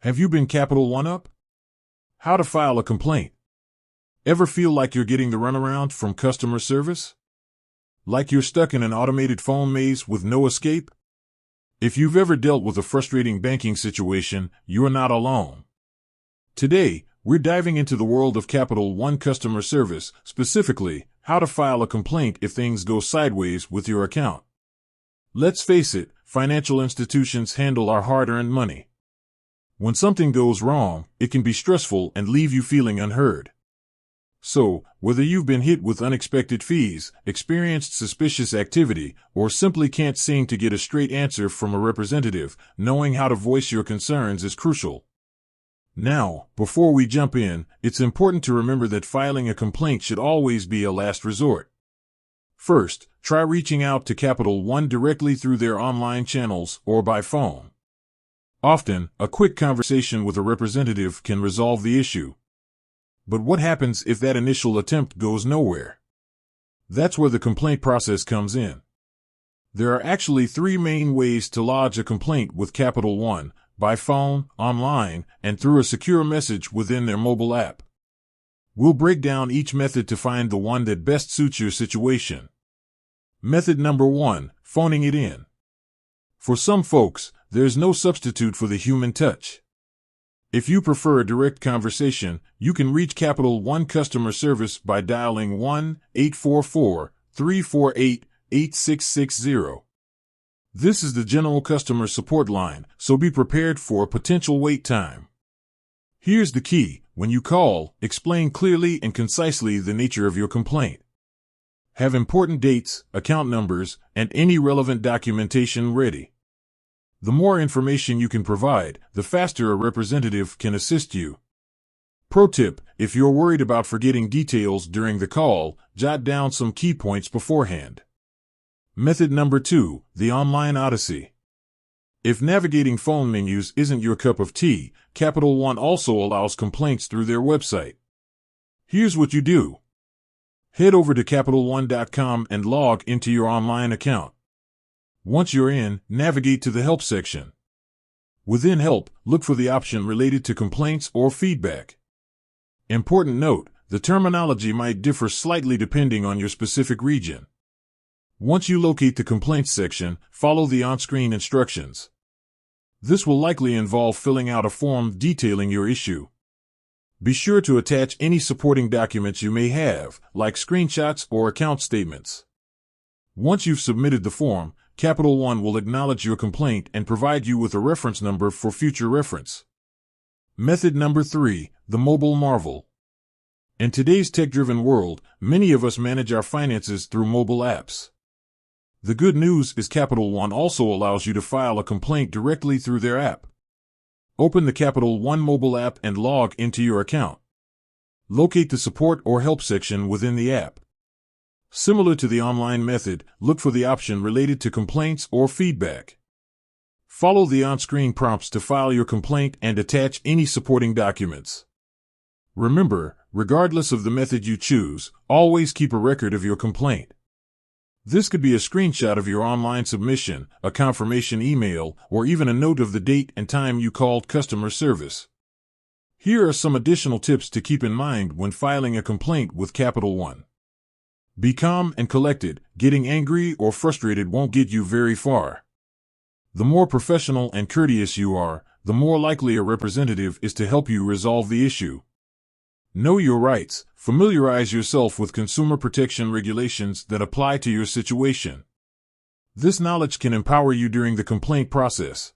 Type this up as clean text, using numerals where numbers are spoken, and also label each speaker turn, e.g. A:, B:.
A: Have you been Capital One up? How to file a complaint. Ever feel like you're getting the runaround from customer service? Like you're stuck in an automated phone maze with no escape? If you've ever dealt with a frustrating banking situation, you're not alone. Today, we're diving into the world of Capital One customer service, specifically, how to file a complaint if things go sideways with your account. Let's face it, financial institutions handle our hard-earned money. When something goes wrong, it can be stressful and leave you feeling unheard. So, whether you've been hit with unexpected fees, experienced suspicious activity, or simply can't seem to get a straight answer from a representative, knowing how to voice your concerns is crucial. Now, before we jump in, it's important to remember that filing a complaint should always be a last resort. First, try reaching out to Capital One directly through their online channels or by phone. Often, a quick conversation with a representative can resolve the issue. But what happens if that initial attempt goes nowhere? That's where the complaint process comes in. There are actually three main ways to lodge a complaint with Capital One: by phone, online, and through a secure message within their mobile app. We'll break down each method to find the one that best suits your situation. Method number 1, phoning it in. For some folks, there's no substitute for the human touch. If you prefer a direct conversation, you can reach Capital One customer service by dialing 1-844-348-8660. This is the general customer support line, so be prepared for a potential wait time. Here's the key: when you call, explain clearly and concisely the nature of your complaint. Have important dates, account numbers, and any relevant documentation ready. The more information you can provide, the faster a representative can assist you. Pro tip: if you're worried about forgetting details during the call, jot down some key points beforehand. Method number 2, the online odyssey. If navigating phone menus isn't your cup of tea, Capital One also allows complaints through their website. Here's what you do. Head over to CapitalOne.com and log into your online account. Once you're in, navigate to the Help section. Within Help, look for the option related to complaints or feedback. Important note: the terminology might differ slightly depending on your specific region. Once you locate the Complaints section, follow the on-screen instructions. This will likely involve filling out a form detailing your issue. Be sure to attach any supporting documents you may have, like screenshots or account statements. Once you've submitted the form, Capital One will acknowledge your complaint and provide you with a reference number for future reference. Method number 3, the mobile marvel. In today's tech-driven world, many of us manage our finances through mobile apps. The good news is Capital One also allows you to file a complaint directly through their app. Open the Capital One mobile app and log into your account. Locate the Support or Help section within the app. Similar to the online method, look for the option related to complaints or feedback. Follow the on-screen prompts to file your complaint and attach any supporting documents. Remember, regardless of the method you choose, always keep a record of your complaint. This could be a screenshot of your online submission, a confirmation email, or even a note of the date and time you called customer service. Here are some additional tips to keep in mind when filing a complaint with Capital One. Be calm and collected. Getting angry or frustrated won't get you very far. The more professional and courteous you are, the more likely a representative is to help you resolve the issue. Know your rights. Familiarize yourself with consumer protection regulations that apply to your situation. This knowledge can empower you during the complaint process.